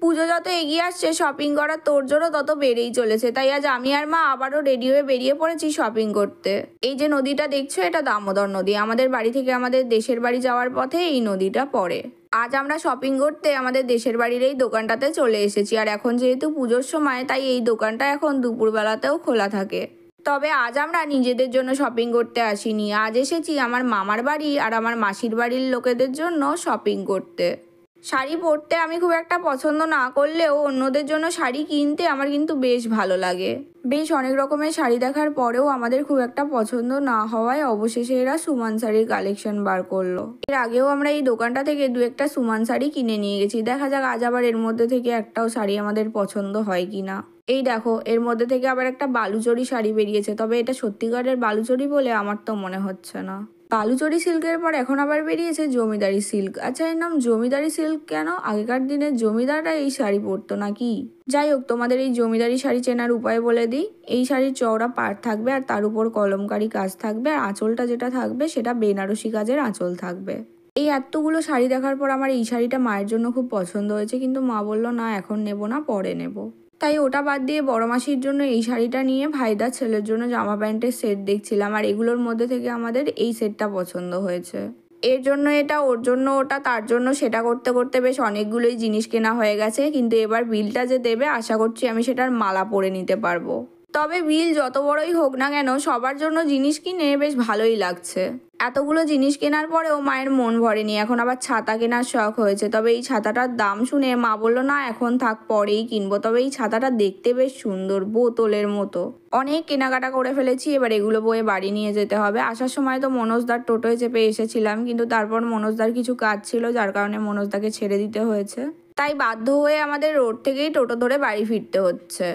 পুজো যত এগিয়ে আসছে শপিং করার তোড়জোড়ও তত বেড়েই চলেছে। তাই আজ আমি আর মা আবারও রেডি হয়ে বেরিয়ে পড়েছি শপিং করতে। এই যে নদীটা দেখছো এটা দামোদর নদী। আমাদের বাড়ি থেকে আমাদের দেশের বাড়ি যাওয়ার পথে এই নদীটা পড়ে। আজ আমরা শপিং করতে আমাদের দেশের বাড়ির এই দোকানটাতে চলে এসেছি। আর এখন যেহেতু পুজোর সময় তাই এই দোকানটা এখন দুপুরবেলাতেও খোলা থাকে। তবে আজ আমরা নিজেদের জন্য শপিং করতে আসিনি, আজ এসেছি আমার মামার বাড়ি আর আমার মাসির বাড়ির লোকেদের জন্য শপিং করতে। শাড়ি পরতে আমি খুব একটা পছন্দ না করলেও অন্যদের জন্য শাড়ি কিনতে আমার কিন্তু বেশ ভালো লাগে। বেশ অনেক রকমের শাড়ি দেখার পরেও আমাদের খুব একটা পছন্দ না হওয়ায় অবশেষে এরা সুমান শাড়ির কালেকশন বার করলো। এর আগেও আমরা এই দোকানটা থেকে দু একটা সুমান শাড়ি কিনে নিয়ে গেছি। দেখা যাক আজ আবার এর মধ্যে থেকে একটাও শাড়ি আমাদের পছন্দ হয় কিনা। এই দেখো এর মধ্যে থেকে আবার একটা বালুচরি শাড়ি বেরিয়েছে, তবে এটা সত্যিকারের বালুচরি বলে আমার তো মনে হচ্ছে না। বালুচরি সিল্কের পর এখন আবার বেরিয়েছে জমিদারি সিল্ক। আচ্ছা, এর নাম জমিদারি সিল্ক কেন? আগেকার দিনে জমিদাররা এই শাড়ি পরতো নাকি? যাই হোক, তোমাদের এই জমিদারি শাড়ি চেনার উপায় বলে দিই। এই শাড়ির চওড়া পাড় থাকবে আর তার উপর কলমকারি কাজ থাকবে, আর আঁচলটা যেটা থাকবে সেটা বেনারসি কাজের আঁচল থাকবে। এই এতগুলো শাড়ি দেখার পর আমার এই শাড়িটা মায়ের জন্য খুব পছন্দ হয়েছে, কিন্তু মা বললো না এখন নেব না, পরে নেব। তাই ওটা বাদ দিয়ে বড় মাসির জন্য এই শাড়িটা নিয়ে ভাইদার ছেলের জন্য জামা প্যান্টের সেট দেখছিলাম। আর এগুলোর মধ্যে থেকে আমাদের এই সেটটা পছন্দ হয়েছে। এর জন্য এটা, ওর জন্য ওটা, তার জন্য সেটা করতে করতে বেশ অনেকগুলোই জিনিস কেনা হয়ে গেছে। কিন্তু এবার বিলটা যে দেবে আশা করছি আমি সেটার মালা পরে নিতে পারবো। তবে বিল যত বড়ই হোক না কেন সবার জন্য জিনিস কিনে বেশ ভালোই লাগছে। এতগুলো জিনিস কেনার পরেও মায়ের মন ভরেনি, এখন আবার ছাতা কেনার শখ হয়েছে। তবে এই ছাতাটার দাম শুনে মা বললো না এখন থাক, পরেই কিনবো। তবে এই ছাতাটা দেখতে বেশ সুন্দর, বোতলের মতো। অনেক কেনাকাটা করে ফেলেছি, এবার এগুলো বয়ে বাড়ি নিয়ে যেতে হবে। আসার সময় তো মনোজদার টোটোয় চেপে এসেছিলাম, কিন্তু তারপর মনোজদার কিছু কাজ ছিল যার কারণে মনোজদাকে ছেড়ে দিতে হয়েছে। তাই বাধ্য হয়ে আমাদের রোড থেকেই টোটো ধরে বাড়ি ফিরতে হচ্ছে।